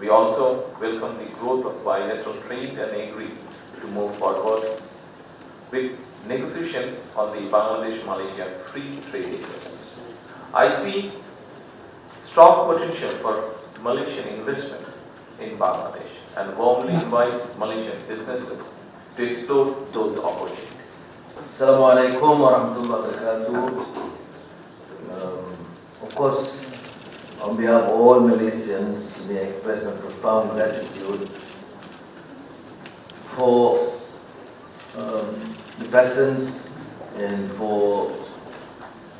We also welcome the growth of bilateral trade and agree to move forward with negotiations on the Bangladesh-Malaysia free trade agreement. I see strong potential for Malaysian investment in Bangladesh and warmly invite Malaysian businesses to explore those opportunities. Assalamualaikum warahmatullahi wabarakatuh. Of course, on behalf of all Malaysians, may I express my profound gratitude for the presence and for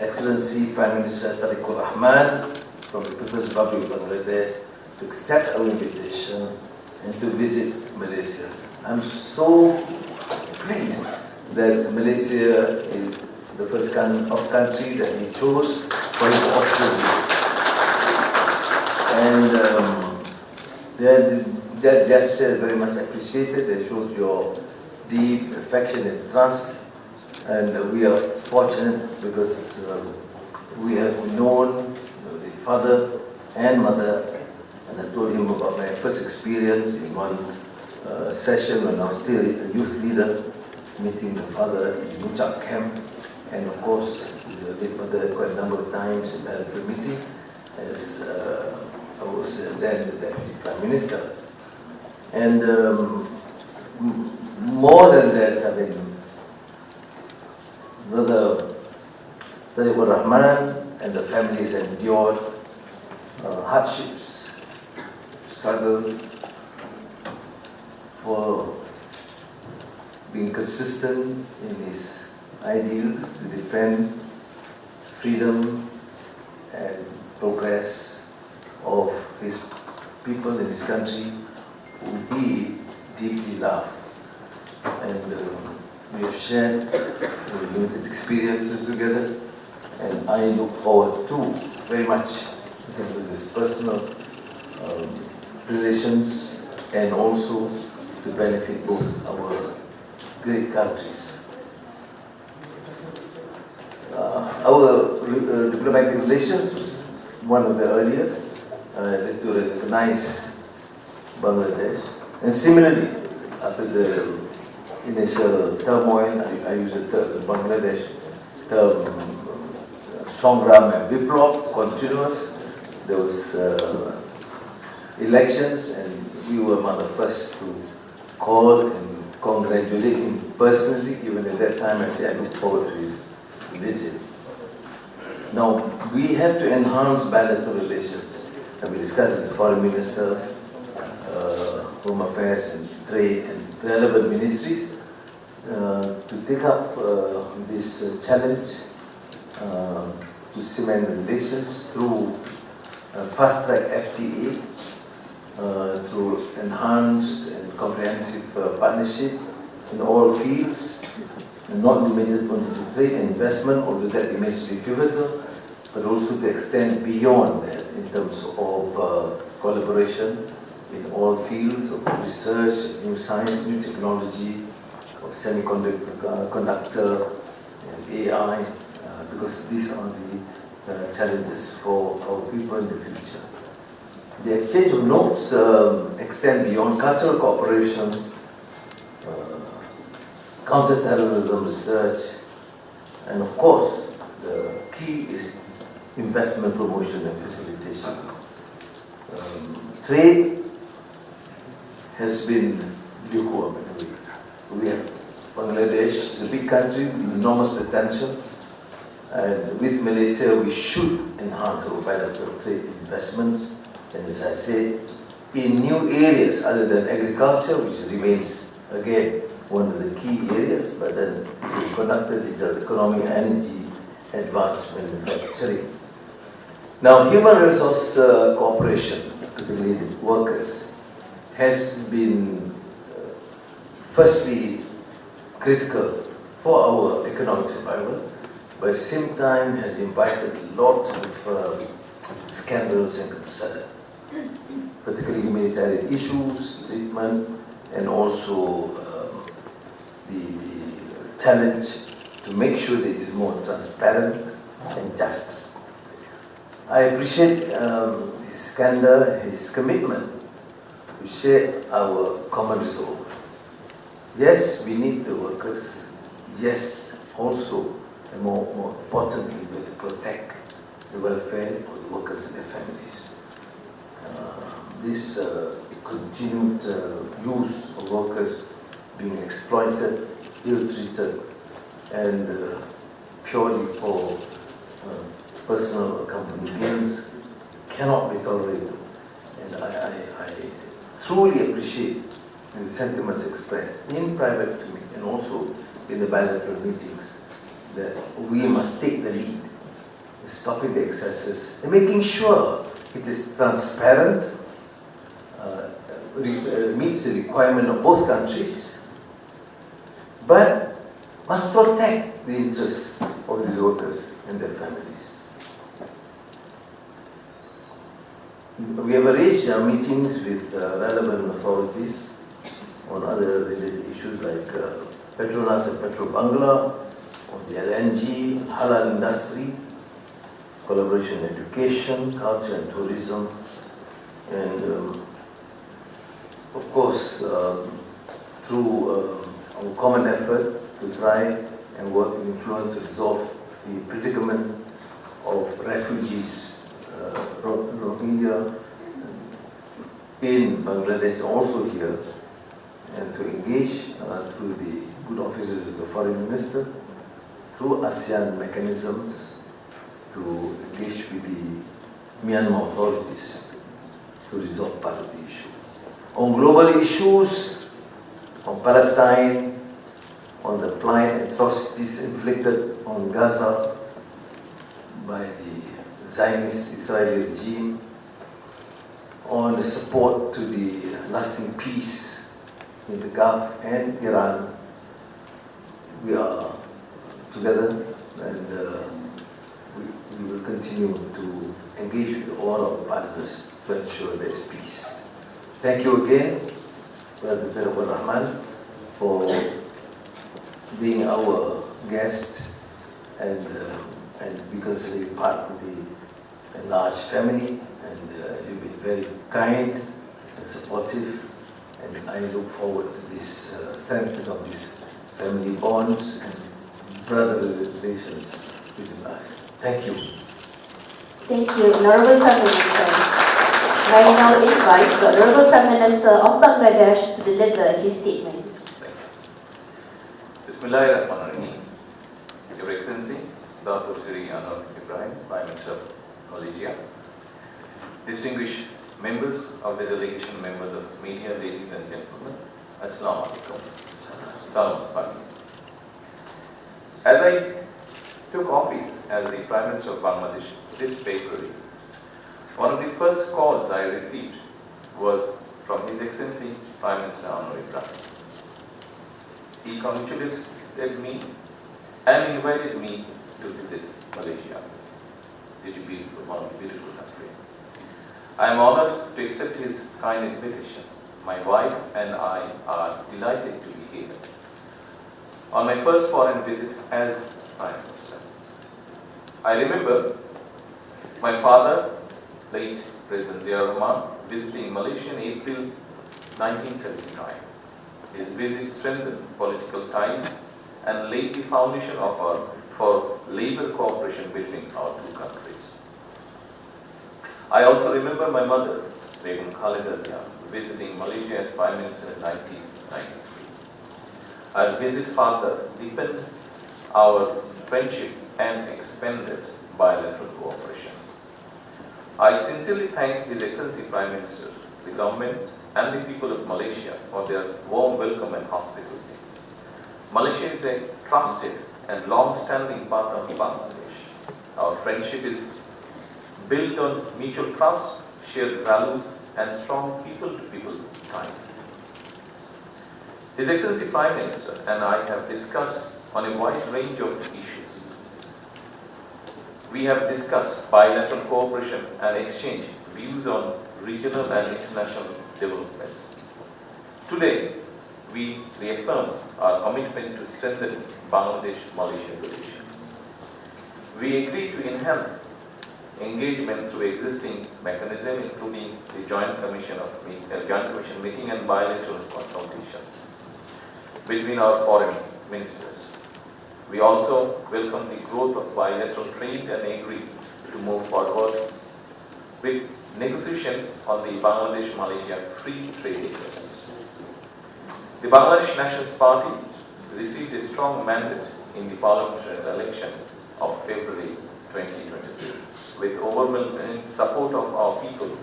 Excellency Prime Minister Tariqul Ahmad from the People's Republic of Bangladesh to accept our invitation and to visit Malaysia. I'm so pleased that Malaysia is the first country that he chose for his official visit. And that gesture is very much appreciated. It shows your deep affection and trust. And we are fortunate because we have known the father and mother. And I told him about my first experience in one session when I was still a youth leader, meeting the father in Muchak camp. And of course, the mother quite a number of times in the meeting as I was then the Deputy Prime Minister. And more than that, I mean, Brother Tariqul Rahman and the family has endured hardships, struggled for being consistent in his ideals to defend freedom and progress of his people in his country who he deeply loved. And we have shared limited experiences together, and I look forward to very much in terms of this personal relations and also to benefit both our great countries. Our diplomatic relations was one of the earliest to recognize Bangladesh, and similarly after the initial turmoil, I use the Bangladesh term Songram and Viplop, continuous. There was elections, and we were among the first to call and congratulate him personally. Even at that time, I said I look forward to his visit. Now, we have to enhance bilateral relations. And we discussed as Foreign Minister, Home Affairs and Trade and relevant ministries to take up this challenge to cement relations through fast-track FTA, through enhanced and comprehensive partnership in all fields, and not limited only to trade and investment, although that remains to be pivotal, but also to extend beyond that in terms of collaboration in all fields of research, new science, new technology, of semiconductor and AI, because these are the challenges for our people in the future. The exchange of notes extend beyond cultural cooperation, counter-terrorism research, and of course, the key is investment promotion and facilitation. Trade has been lukewarm. We have Bangladesh, it's a big country with enormous potential, and with Malaysia we should enhance our bilateral trade investments, and as I said, in new areas other than agriculture, which remains again one of the key areas, but then semiconductor, digital economy, energy, advanced manufacturing. Now, human resource cooperation, particularly the workers, has been firstly critical for our economic survival, but at the same time has invited lots of scandals and concern, particularly humanitarian issues, treatment, and also the challenge to make sure that it is more transparent and just. I appreciate his candor, his commitment to share our common resolve. Yes, we need the workers. Yes, also, and more importantly, we have to protect the welfare of the workers and their families. This continued use of workers being exploited, ill-treated, and purely for personal or company gains cannot be tolerated. And I truly appreciate the sentiments expressed in private to me and also in the bilateral meetings that we must take the lead in stopping the excesses and making sure it is transparent, meets the requirement of both countries, but must protect the interests of these workers and their families. We have arranged our meetings with relevant authorities on other related issues like Petronas and Petro Bangla, on the LNG, halal industry, collaboration in education, culture and tourism, and of course through our common effort to try and work in influence to resolve the predicament of refugees, Rohingya in Bangladesh, also here, and to engage through the good offices of the foreign minister, through ASEAN mechanisms, to engage with the Myanmar authorities to resolve part of the issue. On global issues, on Palestine, on the plight atrocities inflicted on Gaza by the Zionist Israeli regime, on the support to the lasting peace in the Gulf and Iran, we are together, and we will continue to engage with all of the partners to ensure there is peace. Thank you again, Brother Abdul Rahman, for being our guest and because you're part of the large family, and you've been very kind and supportive, and I look forward to this strengthening of these family bonds and brotherly relations between us. Thank you. Thank you, Honorable Prime Minister. I now invite the Honorable Prime Minister of Bangladesh to deliver his statement. Thank you. Bismillahirrahmanirrahim. Your Excellency, Dr. Sri Anwar Ibrahim, Prime Minister of Malaysia, distinguished members of the delegation, members of media, ladies and gentlemen, Assalamu alaikum. Salam alaikum. As I took office as the Prime Minister of Bangladesh this February, one of the first calls I received was from His Excellency Prime Minister Anwar Ibrahim. He congratulated me and invited me to visit Malaysia, one of the beautiful countries. I am honored to accept his kind invitation. My wife and I are delighted to be here on my first foreign visit as Prime Minister. I remember my father, late President Zia Rahman, visiting Malaysia in April 1979. His visit strengthened political ties and laid the foundation for labor cooperation between our two countries. I also remember my mother, Begum Khalida Zia, visiting Malaysia as Prime Minister in 1993. Our visit further deepened our friendship and expanded bilateral cooperation. I sincerely thank His Excellency Prime Minister, the government and the people of Malaysia for their warm welcome and hospitality. Malaysia is a trusted and long-standing partner of Bangladesh. Our friendship is built on mutual trust, shared values, and strong people-to-people ties. His Excellency Prime Minister and I have discussed on a wide range of issues. We have discussed bilateral cooperation and exchanged views on regional and international developments. Today, we reaffirm our commitment to strengthen Bangladesh-Malaysia relations. We agree to enhance engagement through existing mechanism, including the joint commission meeting and bilateral consultations between our foreign ministers. We also welcome the growth of bilateral trade and agree to move forward with negotiations on the Bangladesh-Malaysia free trade agreement. The Bangladesh Nationalist Party received a strong mandate in the parliamentary election of February 2026. With overwhelming support of our people,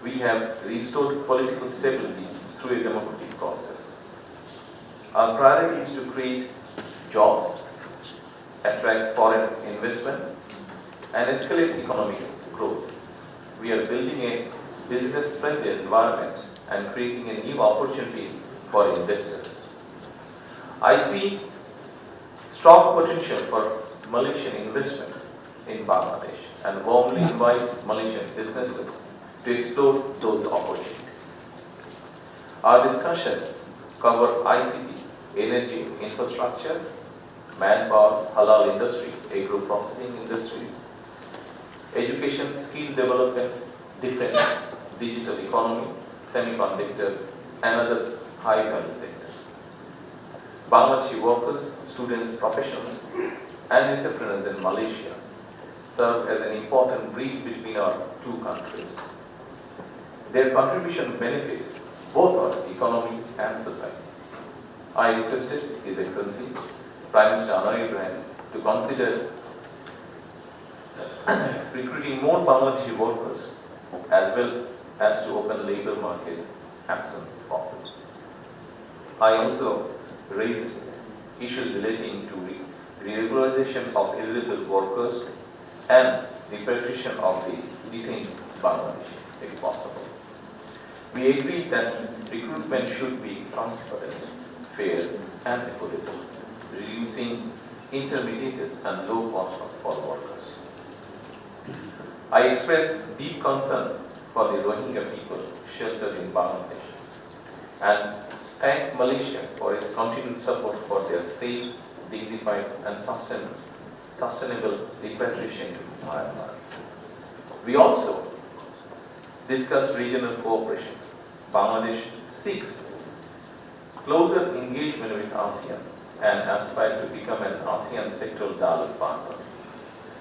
we have restored political stability through a democratic process. Our priority is to create jobs, attract foreign investment, and escalate economic growth. We are building a business-friendly environment and creating a new opportunity for investors. I see strong potential for Malaysian investment in Bangladesh and warmly invite Malaysian businesses to explore those opportunities. Our discussions cover ICT, energy infrastructure, manpower, halal industry, agro-processing industries, education, skill development, defense, digital economy, semiconductor, and other high-value sectors. Bangladeshi workers, students, professionals, and entrepreneurs in Malaysia serve as an important bridge between our two countries. Their contribution benefits both our economy and society. I requested His Excellency Prime Minister Anwar Ibrahim to consider recruiting more Bangladeshi workers as well as to open labor market as soon as possible. I also raised issues relating to the regularization of illegal workers and repatriation of the detained Bangladeshi, if possible. We agreed that recruitment should be transparent, fair, and equitable, reducing intermediaries and low cost for workers. I expressed deep concern for the Rohingya people sheltered in Bangladesh and thank Malaysia for its continued support for their safe, dignified, and sustainable repatriation to Myanmar. We also discussed regional cooperation. Bangladesh seeks closer engagement with ASEAN and aspires to become an ASEAN sectoral dialogue partner.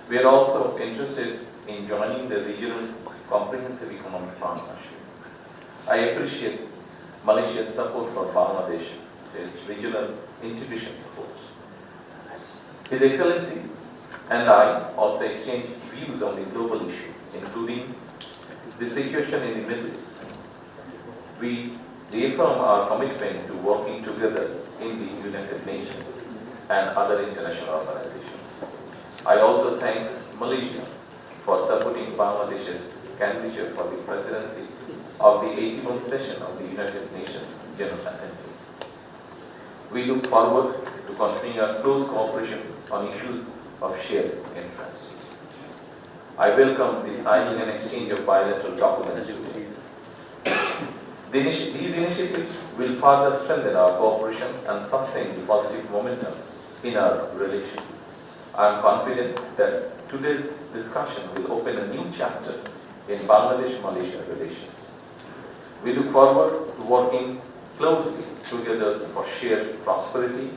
We are also interested in joining the regional comprehensive economic partnership. I appreciate Malaysia's support for Bangladesh, its regional integration efforts. His Excellency and I also exchanged views on the global issue, including the situation in the Middle East. We reaffirm our commitment to working together in the United Nations and other international organizations. I also thank Malaysia for supporting Bangladesh's candidature for the presidency of the 81st session of the United Nations General Assembly. We look forward to continuing our close cooperation on issues of shared interest. I welcome the signing and exchange of bilateral documents today. These initiatives will further strengthen our cooperation and sustain the positive momentum in our relations. I am confident that today's discussion will open a new chapter in Bangladesh-Malaysia relations. We look forward to working closely together for shared prosperity,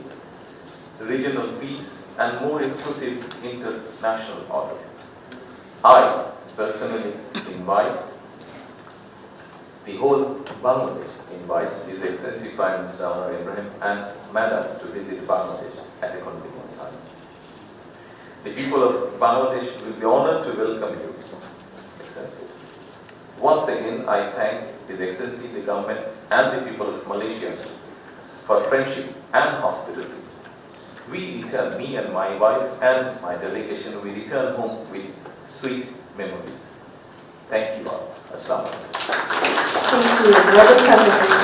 regional peace, and more inclusive international order. I personally invite the whole Bangladesh invites His Excellency Prime Minister Anwar Ibrahim and Madam to visit Bangladesh at a convenient time. The people of Bangladesh will be honored to welcome you, Excellency. Once again, I thank His Excellency, the government, and the people of Malaysia for friendship and hospitality. We return, me and my wife and my delegation, we return home with sweet memories. Thank you all. Assalamu alaikum. Thank you. Welcome.